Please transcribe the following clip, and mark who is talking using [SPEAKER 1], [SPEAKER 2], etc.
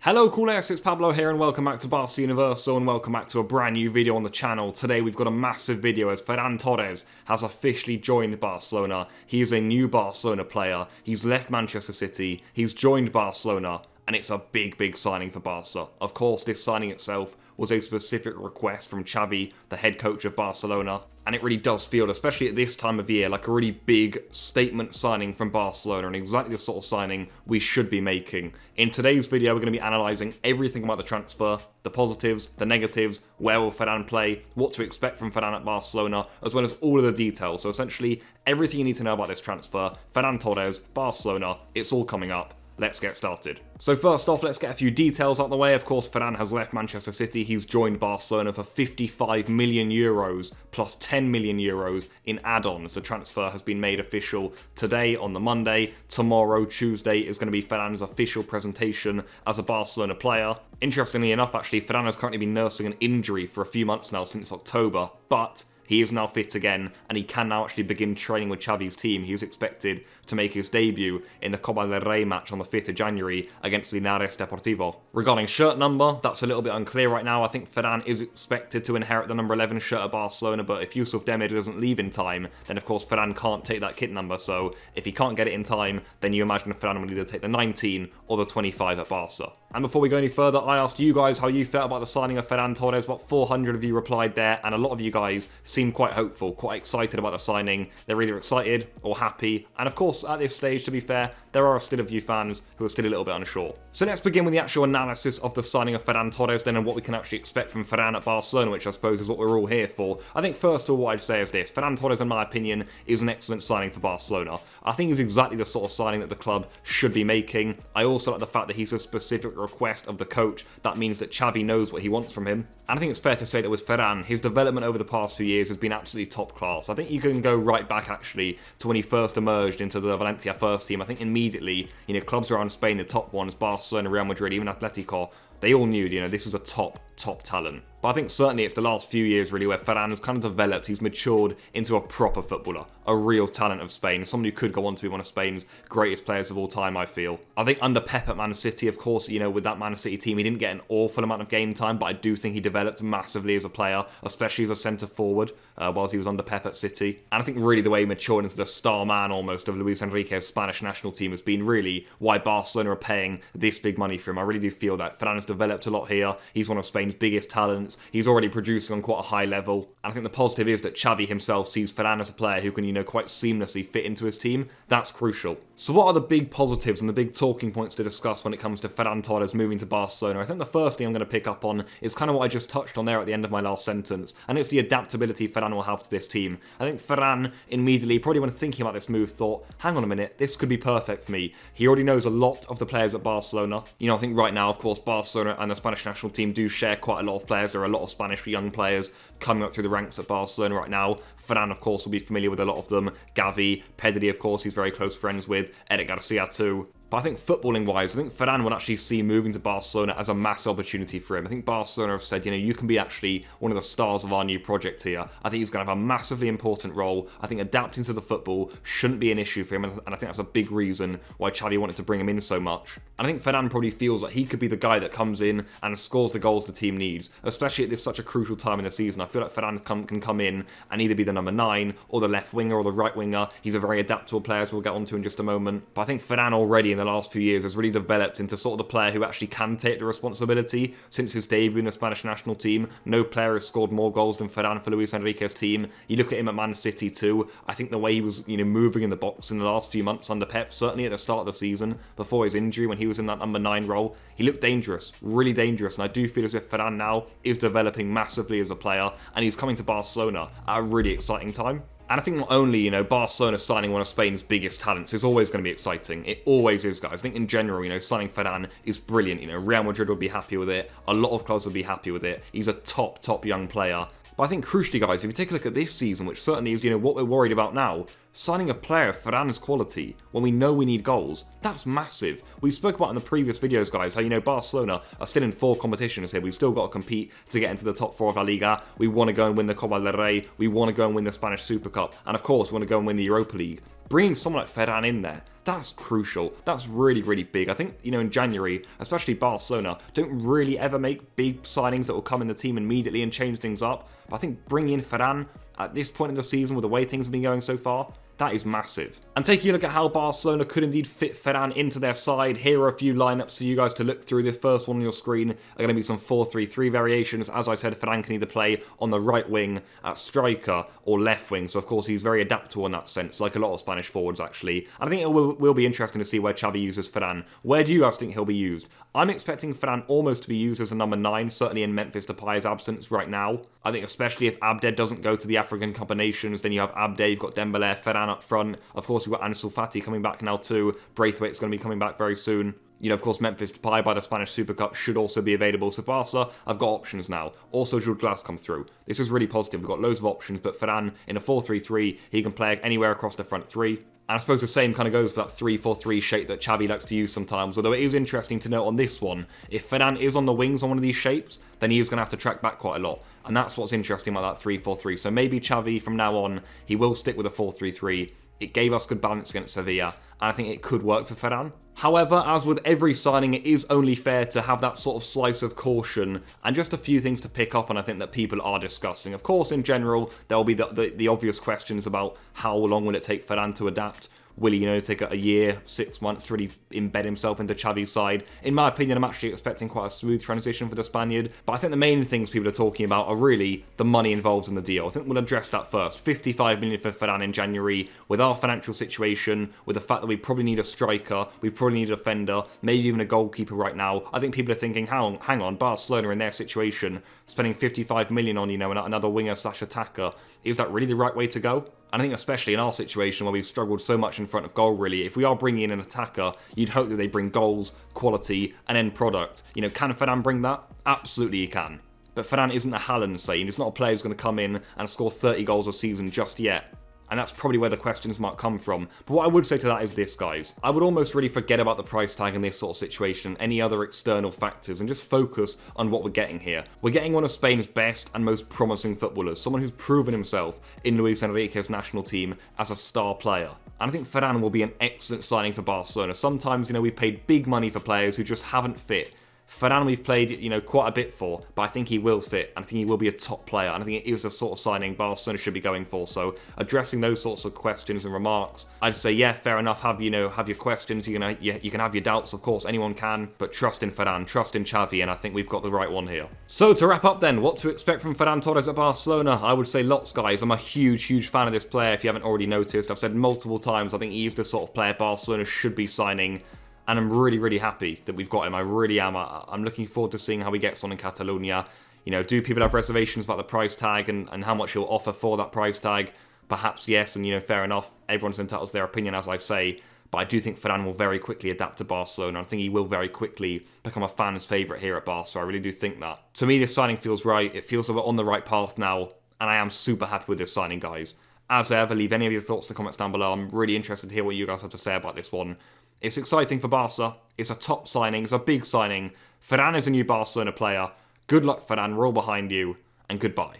[SPEAKER 1] Hello Culers, it's Pablo here and welcome back to Barca Universal and welcome back to a brand new video on the channel. Today we've got a massive video as Ferran Torres has officially joined Barcelona. He is a new Barcelona player, he's left Manchester City, he's joined Barcelona and it's a big signing for Barca. Of course this signing itself was a specific request from Xavi, the head coach of Barcelona, and it really does feel, especially at this time of year, like a really big statement signing from Barcelona and exactly the sort of signing we should be making. In today's video, we're going to be analysing everything about the transfer, the positives, the negatives, where will Ferran play, what to expect from Ferran at Barcelona, as well as all of the details. So essentially, everything you need to know about this transfer, Ferran Torres, Barcelona, it's all coming up. Let's get started. So first off, let's get a few details out of the way. Of course, Ferran has left Manchester City. He's joined Barcelona for 55 million euros plus 10 million euros in add-ons. The transfer has been made official today on the Monday. Tomorrow, Tuesday, is going to be Ferran's official presentation as a Barcelona player. Interestingly enough, actually, Ferran has currently been nursing an injury for a few months now, since October, but he is now fit again, and he can now actually begin training with Xavi's team. He is expected to make his debut in the Copa del Rey match on the 5th of January against Linares Deportivo. Regarding shirt number, that's a little bit unclear right now. I think Ferran is expected to inherit the number 11 shirt at Barcelona, but if Yusuf Demir doesn't leave in time, then of course Ferran can't take that kit number, so if he can't get it in time, then you imagine Ferran will either take the 19 or the 25 at Barca. And before we go any further, I asked you guys how you felt about the signing of Ferran Torres. About 400 of you replied there, and a lot of you guys seem quite hopeful, quite excited about the signing. They're either excited or happy, and of course at this stage, to be fair, there are still a few fans who are still a little bit unsure. So let's begin with the actual analysis of the signing of Ferran Torres then, and what we can actually expect from Ferran at Barcelona, which I suppose is what we're all here for. I think first of all what I'd say is this: Ferran Torres, in my opinion, is an excellent signing for Barcelona. I think he's exactly the sort of signing that the club should be making. I also like the fact that he's a specific request of the coach. That means that Xavi knows what he wants from him. And I think it's fair to say that with Ferran, his development over the past few years has been absolutely top class. I think you can go right back actually to when he first emerged into the Valencia first team. I think immediately, clubs around Spain, the top ones, Barcelona, Real Madrid, even Atletico, they all knew, this is a top talent. But I think certainly it's the last few years really where Ferran has kind of developed, he's matured into a proper footballer, a real talent of Spain, someone who could go on to be one of Spain's greatest players of all time, I feel. I think under Pep at Man City, of course, with that Man City team, he didn't get an awful amount of game time, but I do think he developed massively as a player, especially as a centre forward, whilst he was under Pep at City. And I think really the way he matured into the star man almost of Luis Enrique's Spanish national team has been really why Barcelona are paying this big money for him. I really do feel that Ferran has developed a lot here. He's one of Spain's biggest talents. He's already producing on quite a high level. And I think the positive is that Xavi himself sees Ferran as a player who can, quite seamlessly fit into his team. That's crucial. So what are the big positives and the big talking points to discuss when it comes to Ferran Torres moving to Barcelona? I think the first thing I'm going to pick up on is kind of what I just touched on there at the end of my last sentence, and it's the adaptability Ferran will have to this team. I think Ferran immediately, probably when thinking about this move, thought, hang on a minute, this could be perfect for me. He already knows a lot of the players at Barcelona. I think right now, of course, Barcelona and the Spanish national team do share quite a lot of players. There are a lot of Spanish young players coming up through the ranks at Barcelona right now. Ferran, of course, will be familiar with a lot of them. Gavi, Pedri, of course, he's very close friends with. Eric Garcia too. But I think footballing-wise, I think Ferran would actually see moving to Barcelona as a massive opportunity for him. I think Barcelona have said, you can be actually one of the stars of our new project here. I think he's going to have a massively important role. I think adapting to the football shouldn't be an issue for him, and I think that's a big reason why Xavi wanted to bring him in so much. And I think Ferran probably feels that he could be the guy that comes in and scores the goals the team needs, especially at this such a crucial time in the season. I feel like Ferran can come in and either be the number 9 or the left winger or the right winger. He's a very adaptable player, as we'll get onto in just a moment. But I think Ferran already in the last few years has really developed into sort of the player who actually can take the responsibility. Since his debut in the Spanish national team, no player has scored more goals than Ferran for Luis Enrique's team. You look at him at Man City too. I think the way he was, moving in the box in the last few months under Pep, certainly at the start of the season, before his injury when he was in that number 9 role, he looked dangerous, really dangerous. And I do feel as if Ferran now is developing massively as a player, and he's coming to Barcelona at a really exciting time. And I think not only, Barcelona signing one of Spain's biggest talents is always going to be exciting. It always is, guys. I think in general, signing Ferran is brilliant. Real Madrid would be happy with it. A lot of clubs would be happy with it. He's a top young player. But I think crucially, guys, if you take a look at this season, which certainly is, what we're worried about now, signing a player of Ferran's quality when we know we need goals, that's massive. We spoke about in the previous videos, guys, how, Barcelona are still in 4 competitions here. We've still got to compete to get into the top 4 of La Liga. We want to go and win the Copa del Rey. We want to go and win the Spanish Super Cup. And of course, we want to go and win the Europa League. Bringing someone like Ferran in there, that's crucial. That's really, really big. I think, in January, especially Barcelona, don't really ever make big signings that will come in the team immediately and change things up. But I think bringing in Ferran at this point in the season, with the way things have been going so far, that is massive. And taking a look at how Barcelona could indeed fit Ferran into their side, here are a few lineups for you guys to look through. This first one on your screen are going to be some 4-3-3 variations. As I said, Ferran can either play on the right wing at striker or left wing. So, of course, he's very adaptable in that sense, like a lot of Spanish forwards, actually. And I think it will be interesting to see where Xavi uses Ferran. Where do you guys think he'll be used? I'm expecting Ferran almost to be used as a number 9, certainly in Memphis Depay's absence right now. I think especially if Abde doesn't go to the African Cup of Nations, then you have Abde, you've got Dembele, Ferran up front. Of course, you've got Ansu Fati coming back now too. Braithwaite's going to be coming back very soon. Of course, Memphis Depay by the Spanish Super Cup should also be available. So Barca, I've got options now. Also, Jude Glass come through. This is really positive. We've got loads of options, but Ferran in a 4-3-3, he can play anywhere across the front 3. And I suppose the same kind of goes for that 3-4-3 shape that Xavi likes to use sometimes. Although it is interesting to note on this one, if Ferran is on the wings on one of these shapes, then he is going to have to track back quite a lot. And that's what's interesting about that 3-4-3. So maybe Xavi, from now on, he will stick with a 4-3-3. It gave us good balance against Sevilla, and I think it could work for Ferran. However, as with every signing, it is only fair to have that sort of slice of caution and just a few things to pick up on, I think, that people are discussing. Of course, in general, there will be the obvious questions about how long will it take Ferran to adapt. Will he, take a year, 6 months to really embed himself into Xavi's side? In my opinion, I'm actually expecting quite a smooth transition for the Spaniard. But I think the main things people are talking about are really the money involved in the deal. I think we'll address that first. 55 million for Ferran in January. With our financial situation, with the fact that we probably need a striker, we probably need a defender, maybe even a goalkeeper right now, I think people are thinking, hang on, Barcelona in their situation, spending 55 million on, another winger/attacker, is that really the right way to go? And I think especially in our situation where we've struggled so much in front of goal, really, if we are bringing in an attacker, you'd hope that they bring goals, quality, and end product. Can Ferran bring that? Absolutely he can. But Ferran isn't a Haaland, say. He's not a player who's going to come in and score 30 goals a season just yet. And that's probably where the questions might come from. But what I would say to that is this, guys. I would almost really forget about the price tag in this sort of situation, any other external factors, and just focus on what we're getting here. We're getting one of Spain's best and most promising footballers, someone who's proven himself in Luis Enrique's national team as a star player. And I think Ferran will be an excellent signing for Barcelona. Sometimes, we've paid big money for players who just haven't fit. Ferran we've played, quite a bit for, but I think he will fit, and I think he will be a top player, and I think it is the sort of signing Barcelona should be going for. So addressing those sorts of questions and remarks, I'd say, yeah, fair enough, have your questions, you can have your doubts, of course, anyone can, but trust in Ferran, trust in Xavi, and I think we've got the right one here. So to wrap up then, what to expect from Ferran Torres at Barcelona? I would say lots, guys. I'm a huge fan of this player, if you haven't already noticed. I've said multiple times, I think he is the sort of player Barcelona should be signing. And I'm really happy that we've got him. I really am. I'm looking forward to seeing how he gets on in Catalonia. Do people have reservations about the price tag and how much he'll offer for that price tag? Perhaps yes, and fair enough. Everyone's entitled to their opinion, as I say. But I do think Ferran will very quickly adapt to Barcelona. I think he will very quickly become a fan's favourite here at Barca. I really do think that. To me, this signing feels right. It feels like we're on the right path now. And I am super happy with this signing, guys. As ever, leave any of your thoughts in the comments down below. I'm really interested to hear what you guys have to say about this one. It's exciting for Barca. It's a top signing. It's a big signing. Ferran is a new Barcelona player. Good luck, Ferran. We're all behind you. And goodbye.